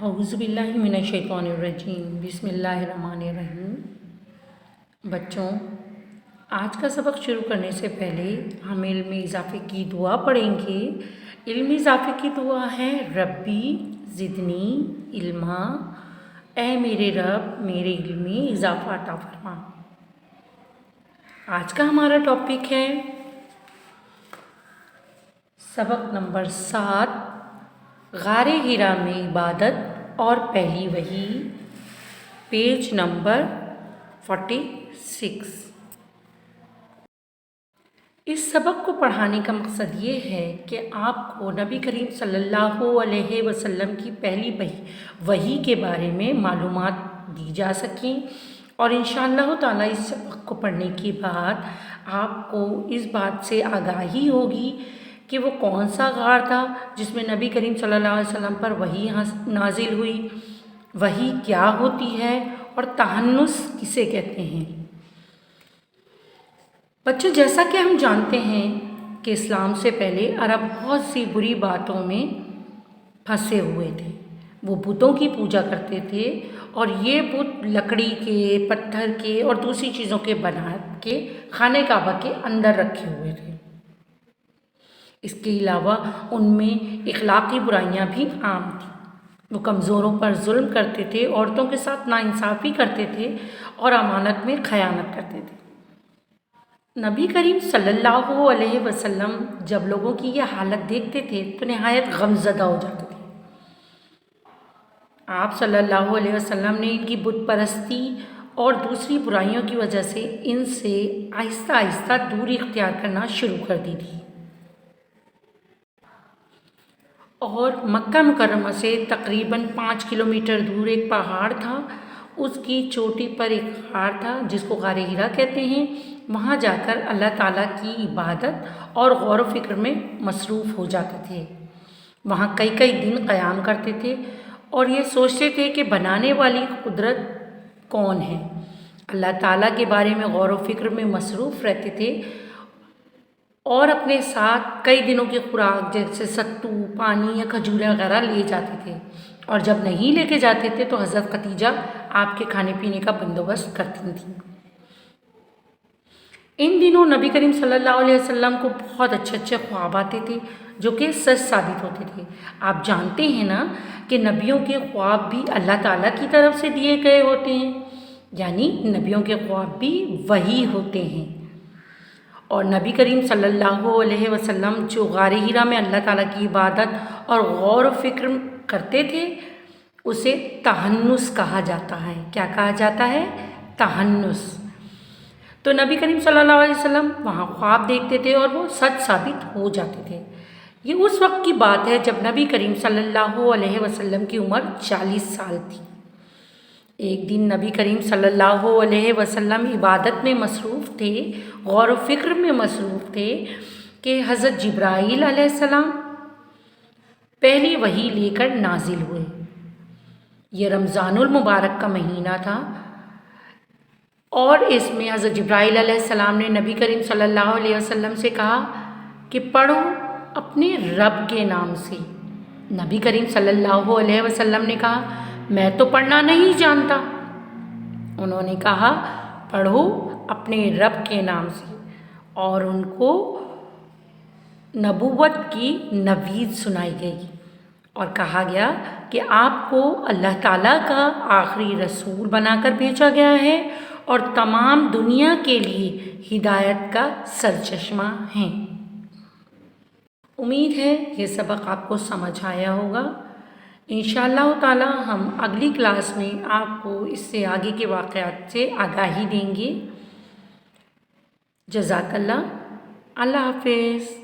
औज़ुबिल्लाहि मिनश्शैतानिर्रजीम बिस्मिल्लाहिर्रहमानिर्रहीम। बच्चों, आज का सबक शुरू करने से पहले हम इल्म इजाफ़े की दुआ पढ़ेंगे। इल्म इजाफ़े की दुआ है रब्बी ज़िदनी इल्मा, ए मेरे रब मेरे इल्म में इजाफ़ा अता फरमा। आज का हमारा टॉपिक है सबक नंबर 7, गारे हिरा में इबादत और पहली वही, पेज नंबर 46। इस सबक को पढ़ाने का मकसद ये है कि आपको नबी करीम सल्लल्लाहु अलैहि वसल्लम की पहली वही के बारे में मालूमात दी जा सकें और इंशाअल्लाह ताला इस सबक को पढ़ने के बाद आपको इस बात से आगाही होगी कि वो कौन सा गार था जिसमें नबी करीम सल्लल्लाहु अलैहि वसल्लम पर वही नाजिल हुई, वही क्या होती है और तहन्नुस किसे कहते हैं। बच्चों, जैसा कि हम जानते हैं कि इस्लाम से पहले अरब बहुत सी बुरी बातों में फंसे हुए थे। वो बुतों की पूजा करते थे और ये बुत लकड़ी के, पत्थर के और दूसरी चीज़ों के बना के खाने काबा के अंदर रखे हुए थे। इसके अलावा उनमें इखलाकी बुराइयां भी आम थी। वो कमज़ोरों पर जुल्म करते थे, औरतों के साथ नाइंसाफ़ी करते थे और अमानत में खयानत करते थे। नबी करीम सल्लल्लाहु अलैहि वसल्लम जब लोगों की यह हालत देखते थे तो नहायत गमज़दा हो जाते थे। आप सल्लल्लाहु अलैहि वसल्लम ने इनकी बुत परस्ती और दूसरी बुराइयों की वजह से इनसे आहिस्ता आहिस्ता दूरी इख्तियार करना शुरू कर दी थी और मक्का मुकर्रमा से तकरीबन 5 किलोमीटर दूर एक पहाड़ था। उसकी चोटी पर एक गार था जिसको गारे हिरा कहते हैं। वहाँ जाकर अल्लाह ताला की इबादत और गौर व फिक्र में मसरूफ़ हो जाते थे। वहाँ कई कई दिन क़याम करते थे और ये सोचते थे कि बनाने वाली कुदरत कौन है। अल्लाह ताला के बारे में गौर व फिक्र में मसरूफ़ रहते थे और अपने साथ कई दिनों की खुराक जैसे सत्तू, पानी या खजूरें वगैरह ले जाते थे और जब नहीं लेके जाते थे तो हज़रत खदीजा आपके खाने पीने का बंदोबस्त करती थीं। इन दिनों नबी करीम सल्लल्लाहु अलैहि वसल्लम को बहुत अच्छे अच्छे ख्वाब आते थे जो कि सच साबित होते थे। आप जानते हैं ना कि नबियों के ख्वाब भी अल्लाह ताला की तरफ से दिए गए होते हैं, यानी नबियों के ख्वाब भी वही होते हैं। और नबी करीम सल्लल्लाहु अलैहि वसल्लम जो गारे हिरा में अल्लाह ताला की इबादत और गौर व फिक्र करते थे उसे तहन्नुस कहा जाता है। क्या कहा जाता है? तहन्नुस। तो नबी करीम सल्लल्लाहु अलैहि वसल्लम वहाँ ख्वाब देखते थे और वो सच साबित हो जाते थे। ये उस वक्त की बात है जब नबी करीम सल्लल्लाहु अलैहि वसल्लम की उम्र 40 साल थी। एक दिन नबी करीम सल्लल्लाहु अलैहि वसल्लम इबादत में मसरूफ़ थे, गौर व फिक्र में मसरूफ़ थे कि हज़रत जिब्राईल अलैहिस्सलाम पहली वही लेकर नाजिल हुए। ये रमज़ानुल मुबारक का महीना था और इसमें हज़रत जिब्राईल अलैहिस्सलाम ने नबी करीम सल्लल्लाहु अलैहि वसल्लम से कहा कि पढ़ो अपने रब के नाम से। नबी करीम सल्लल्लाहु अलैहि वसल्लम ने कहा मैं तो पढ़ना नहीं जानता। उन्होंने कहा पढ़ो अपने रब के नाम से और उनको नबूवत की नवीद सुनाई गई और कहा गया कि आपको अल्लाह ताला का आखिरी रसूल बनाकर भेजा गया है और तमाम दुनिया के लिए हिदायत का सरचश्मा हैं। उम्मीद है ये सबक आपको समझ आया होगा। इंशाअल्लाह ताला हम अगली क्लास में आपको इससे आगे के वाक़यात से आगाही देंगे। जज़ाकल्लाह। अल्लाह हाफ़िज़।